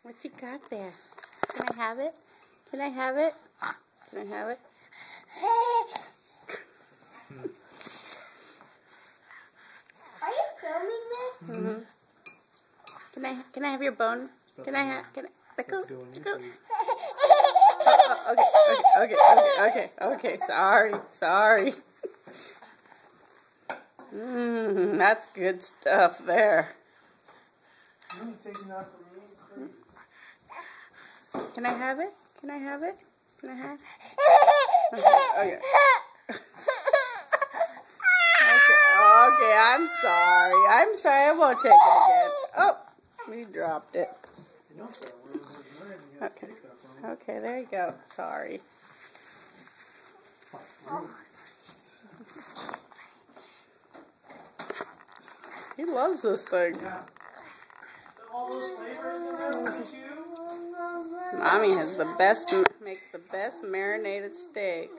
What you got there? Can I have it? Can I have it? Can I have it? Are you filming me? Can I have your bone? Can I? Okay. Sorry. That's good stuff there. Can I have it? Can I have it? Can I have? Okay. Okay. I'm sorry. I won't take it again. Oh, we dropped it. Okay, there you go. Sorry. He loves this thing. Mommy makes the best marinated steak.